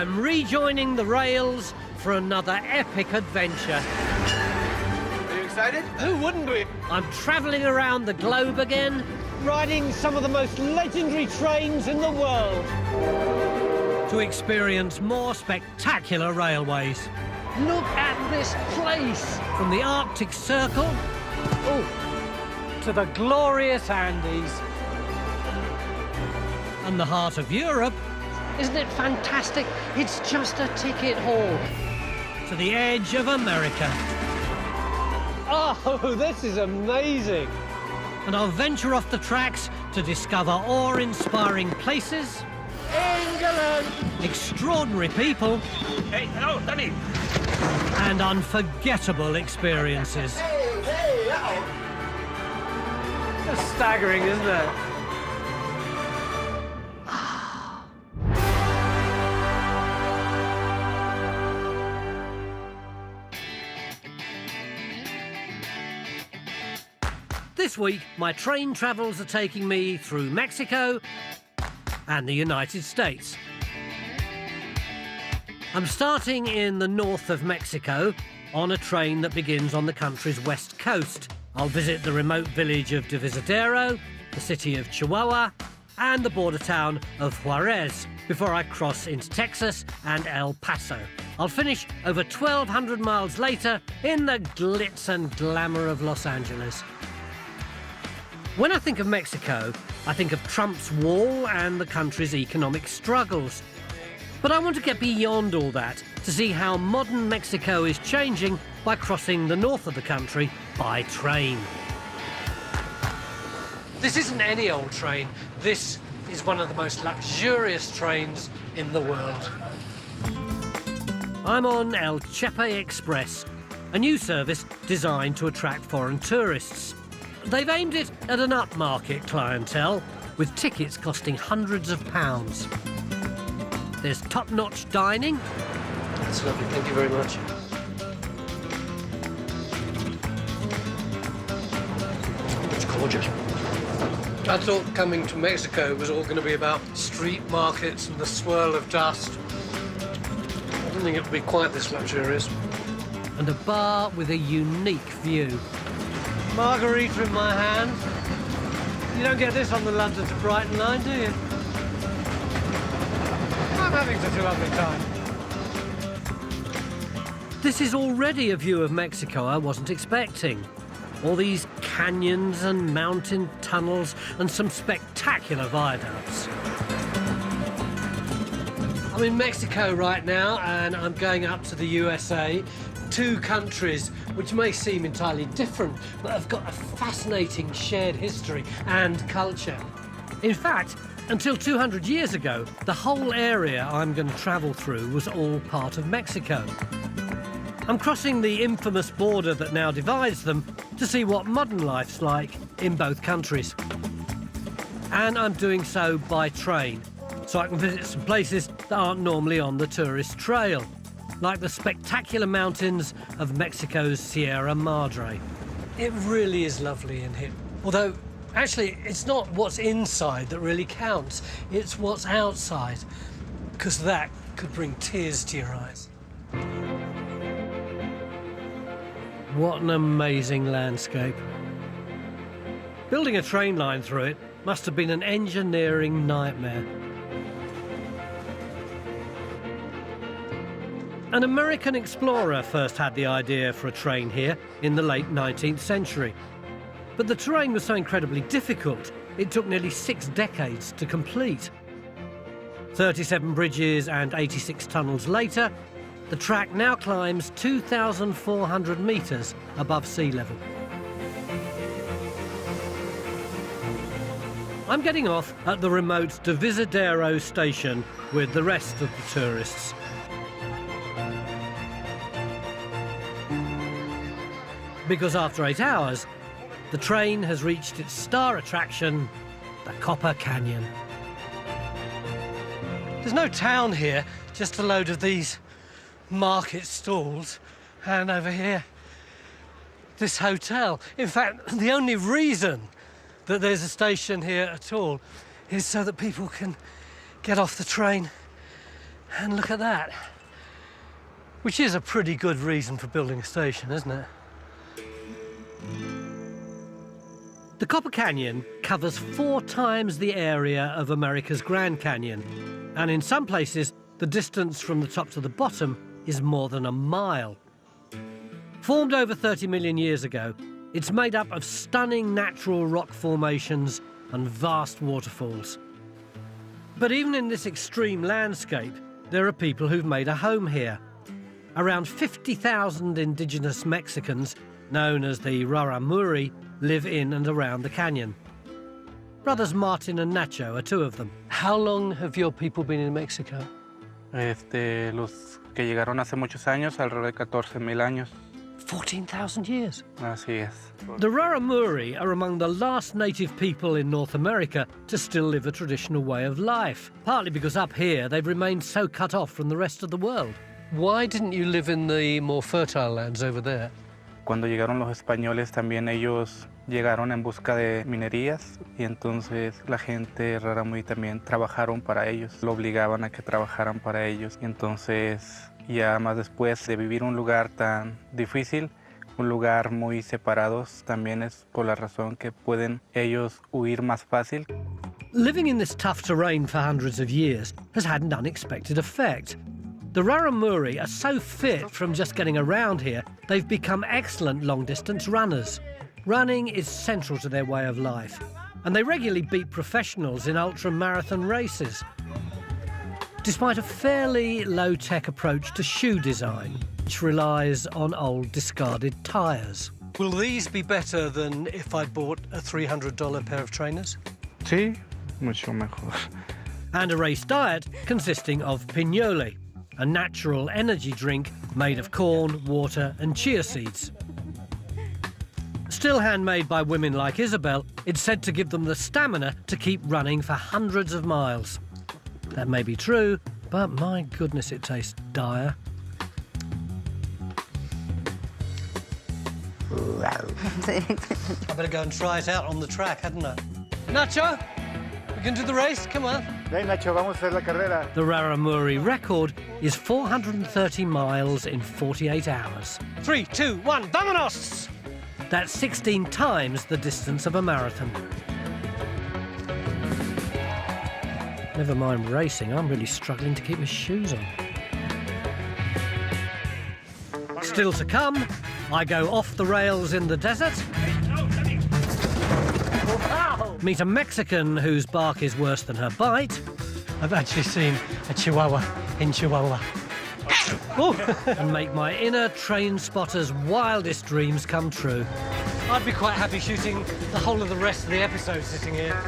I'm rejoining the rails for another epic adventure. Are you excited? Who wouldn't be? I'm travelling around the globe again, Riding some of the most legendary trains in the world. to experience more spectacular railways. Look at this place! From the Arctic Circle To the glorious Andes. and the heart of Europe. Isn't it fantastic? It's just a ticket haul. To the edge of America. Oh, this is amazing. And I'll venture off the tracks to discover awe-inspiring places, England! extraordinary people, Hey, hello, Danny. and unforgettable experiences. That's staggering, isn't it? This week, my train travels are taking me through Mexico and the United States. I'm starting in the north of Mexico on a train that begins on the country's west coast. I'll visit the remote village of Divisadero, the city of Chihuahua, and the border town of Juarez before I cross into Texas and El Paso. I'll finish over 1,200 miles later in the glitz and glamour of Los Angeles. When I think of Mexico, I think of Trump's wall and the country's economic struggles. But I want to get beyond all that to see how modern Mexico is changing by crossing the north of the country by train. This isn't any old train. This is one of the most luxurious trains in the world. I'm on El Chape Express, a new service designed to attract foreign tourists. They've aimed it at an upmarket clientele, with tickets costing hundreds of pounds. There's top-notch dining. That's lovely, thank you very much. It's gorgeous. I thought coming to Mexico was all going to be about street markets and the swirl of dust. I didn't think it would be quite this luxurious. And a bar with a unique view. Margarita in my hand. You don't get this on the London to Brighton line, do you? I'm having such a lovely time. This is already a view of Mexico I wasn't expecting. All these canyons and mountain tunnels and some spectacular viaducts. I'm in Mexico right now and I'm going up to the USA. Two countries which may seem entirely different, but have got a fascinating shared history and culture. In fact, until 200 years ago, the whole area I'm going to travel through was all part of Mexico. I'm crossing the infamous border that now divides them to see what modern life's like in both countries. And I'm doing so by train, so I can visit some places that aren't normally on the tourist trail, like the spectacular mountains of Mexico's Sierra Madre. It really is lovely in here. Although, actually, it's not what's inside that really counts, it's what's outside, because that could bring tears to your eyes. What an amazing landscape. Building a train line through it must have been an engineering nightmare. An American explorer first had the idea for a train here in the late 19th century. But the terrain was so incredibly difficult, it took nearly 6 decades to complete. 37 bridges and 86 tunnels later, the track now climbs 2,400 metres above sea level. I'm getting off at the remote Divisadero station with the rest of the tourists. Because after 8 hours, the train has reached its star attraction, the Copper Canyon. There's no town here, just a load of these market stalls, and over here, this hotel. In fact, the only reason that there's a station here at all is so that people can get off the train And look at that. Which is a pretty good reason for building a station, isn't it? The Copper Canyon covers 4 times the area of America's Grand Canyon. And in some places, the distance from the top to the bottom is more than a mile. Formed over 30 million years ago, it's made up of stunning natural rock formations and vast waterfalls. But even in this extreme landscape, there are people who've made a home here. Around 50,000 indigenous Mexicans, known as the Raramuri, live in and around the canyon. Brothers Martin and Nacho are 2 of them. How long have your people been in Mexico? Los que llegaron hace muchos años, alrededor de 14,000 años. 14,000 years. Así es. The Raramuri are among the last native people in North America to still live a traditional way of life, partly because up here they've remained so cut off from the rest of the world. Why didn't you live in the more fertile lands over there? Cuando llegaron los españoles también ellos llegaron en busca de minerías y entonces la gente Raramuri también trabajaron para ellos, lo obligaban a que trabajaran para ellos y entonces ya más después de vivir un lugar tan difícil, un lugar muy separados, también es por la razón que pueden ellos huir más fácil. Living in this tough terrain for hundreds of years has had an unexpected effect. The Raramuri are so fit from just getting around here, they've become excellent long-distance runners. Running is central to their way of life, and they regularly beat professionals in ultra-marathon races. Despite a fairly low-tech approach to shoe design, which relies on old discarded tyres. Will these be better than if I bought a $300 pair of trainers? Sí, mucho mejor. And a race diet consisting of piñole, a natural energy drink made of corn, water and chia seeds. Still handmade by women like Isabel, it's said to give them the stamina to keep running for hundreds of miles. That may be true, but my goodness, it tastes dire. I better go and try it out on the track, hadn't I? Nacho, we can do the race, come on. Ven, Nacho, vamos a hacer la carrera. The Raramuri record is 430 miles in 48 hours. 3, 2, 1, vámonos! That's 16 times the distance of a marathon. Never mind racing, I'm really struggling to keep my shoes on. Still to come, I go off the rails in the desert. Meet a Mexican whose bark is worse than her bite. I've actually seen a Chihuahua in Chihuahua. And make my inner train spotter's wildest dreams come true. I'd be quite happy shooting the whole of the rest of the episode sitting here.